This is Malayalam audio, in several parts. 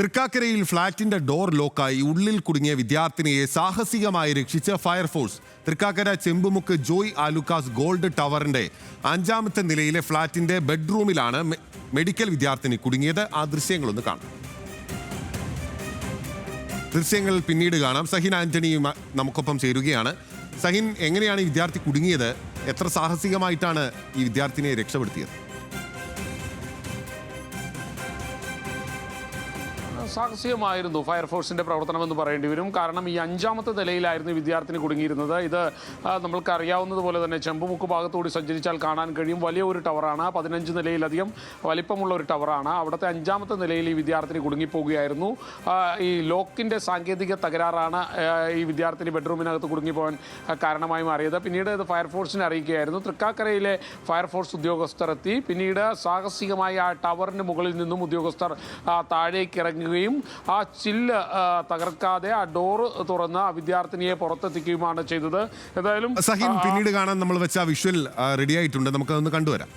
തൃക്കാക്കരയിൽ ഫ്ളാറ്റിന്റെ ഡോർ ലോക്കായി ഉള്ളിൽ കുടുങ്ങിയ വിദ്യാർത്ഥിനിയെ സാഹസികമായി രക്ഷിച്ച് ഫയർഫോഴ്സ്. തൃക്കാക്കര ചെമ്പുമുക്ക് ജോയ് ആലുക്കാസ് ഗോൾഡ് ടവറിന്റെ 5ാമത്തെ നിലയിലെ ഫ്ളാറ്റിന്റെ ബെഡ്റൂമിലാണ് മെഡിക്കൽ വിദ്യാർത്ഥിനി കുടുങ്ങിയത്. ആ ദൃശ്യങ്ങളൊന്ന് കാണാം. ദൃശ്യങ്ങൾ പിന്നീട് കാണാം. സഹിൻ ആന്റണിയും നമുക്കൊപ്പം ചേരുകയാണ്. സഹിൻ, എങ്ങനെയാണ് ഈ വിദ്യാർത്ഥി കുടുങ്ങിയത്? എത്ര സാഹസികമായിട്ടാണ് ഈ വിദ്യാർത്ഥിനിയെ രക്ഷപ്പെടുത്തിയത്? സാഹസികമായിരുന്നു ഫയർഫോഴ്സിൻ്റെ പ്രവർത്തനമെന്ന് പറയേണ്ടി വരും. കാരണം ഈ 5ാമത്തെ നിലയിലായിരുന്നു വിദ്യാർത്ഥിനി കുടുങ്ങിയിരുന്നത്. ഇത് നമ്മൾക്ക് അറിയാവുന്നതുപോലെ തന്നെ ചെമ്പുമുക്ക് ഭാഗത്തുകൂടി സഞ്ചരിച്ചാൽ കാണാൻ കഴിയും. വലിയ ഒരു ടവറാണ്, 15 നിലയിലധികം വലിപ്പമുള്ള ഒരു ടവറാണ്. അവിടുത്തെ 5ാമത്തെ നിലയിൽ ഈ വിദ്യാർത്ഥിനി കുടുങ്ങിപ്പോവുകയായിരുന്നു. ഈ ലോക്കിൻ്റെ സാങ്കേതിക തകരാറാണ് ഈ വിദ്യാർത്ഥിനി ബെഡ്റൂമിനകത്ത് കുടുങ്ങിപ്പോകാൻ കാരണമായി മാറിയത്. പിന്നീട് ഇത് ഫയർഫോഴ്സിനെ അറിയിക്കുകയായിരുന്നു. തൃക്കാക്കരയിലെ ഫയർഫോഴ്സ് ഉദ്യോഗസ്ഥർ എത്തി. പിന്നീട് സാഹസികമായി ആ ടവറിന് മുകളിൽ നിന്നും ഉദ്യോഗസ്ഥർ താഴേക്ക് ഇറങ്ങുകയും ആ ചില്ല് തകർക്കാതെ ആ ഡോറ് തുറന്ന് ആ വിദ്യാർത്ഥിനിയെ പുറത്തെത്തിക്കുകയുമാണ് ചെയ്തത്. ഏതായാലും സഹിൻ, പിന്നീട് കാണാൻ നമ്മൾ വെച്ച വിഷ്വൽ റെഡി ആയിട്ടുണ്ട്, നമുക്കതൊന്ന് കണ്ടുവരാം.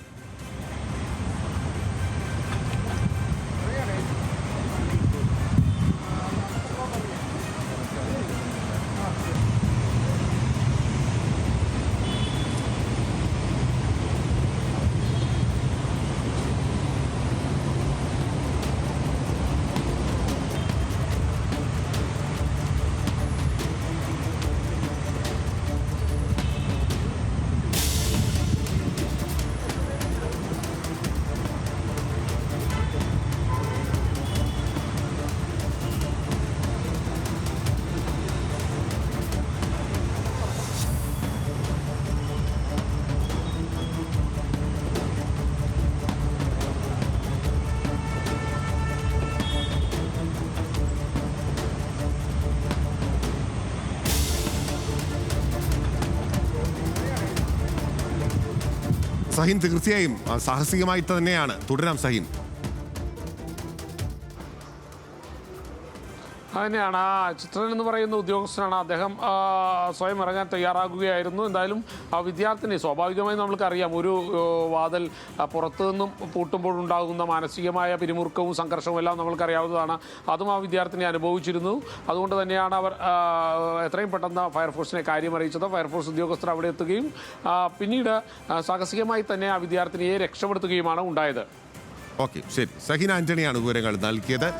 സഹിൻ, തീർച്ചയായും സാഹസികമായിട്ട് തന്നെയാണ്. തുടരാം സഹിൻ. തന്നെയാണ് ചിത്രൻ എന്ന് പറയുന്ന ഉദ്യോഗസ്ഥനാണ്. അദ്ദേഹം സ്വയം ഇറങ്ങാൻ തയ്യാറാകുകയായിരുന്നു. എന്തായാലും ആ വിദ്യാർത്ഥിനി, സ്വാഭാവികമായും നമ്മൾക്കറിയാം, ഒരു വാതിൽ പുറത്തു നിന്നും പൂട്ടുമ്പോഴുണ്ടാകുന്ന മാനസികമായ പിരിമുറുക്കവും സംഘർഷവും എല്ലാം നമ്മൾക്കറിയാവുന്നതാണ്. അതും ആ വിദ്യാർത്ഥിനി അനുഭവിച്ചിരുന്നു. അതുകൊണ്ട് തന്നെയാണ് അവർ എത്രയും പെട്ടെന്ന് ഫയർഫോഴ്സിനെ കാര്യം അറിയിച്ചത്. ഫയർഫോഴ്സ് ഉദ്യോഗസ്ഥർ അവിടെ എത്തുകയും പിന്നീട് സാഹസികമായി തന്നെ ആ വിദ്യാർത്ഥിനിയെ രക്ഷപ്പെടുത്തുകയുമാണ് ഉണ്ടായത്. ഓക്കെ, ശരി. സഹിൻ ആന്റണിയാണ് വിവരങ്ങൾ നൽകിയത്.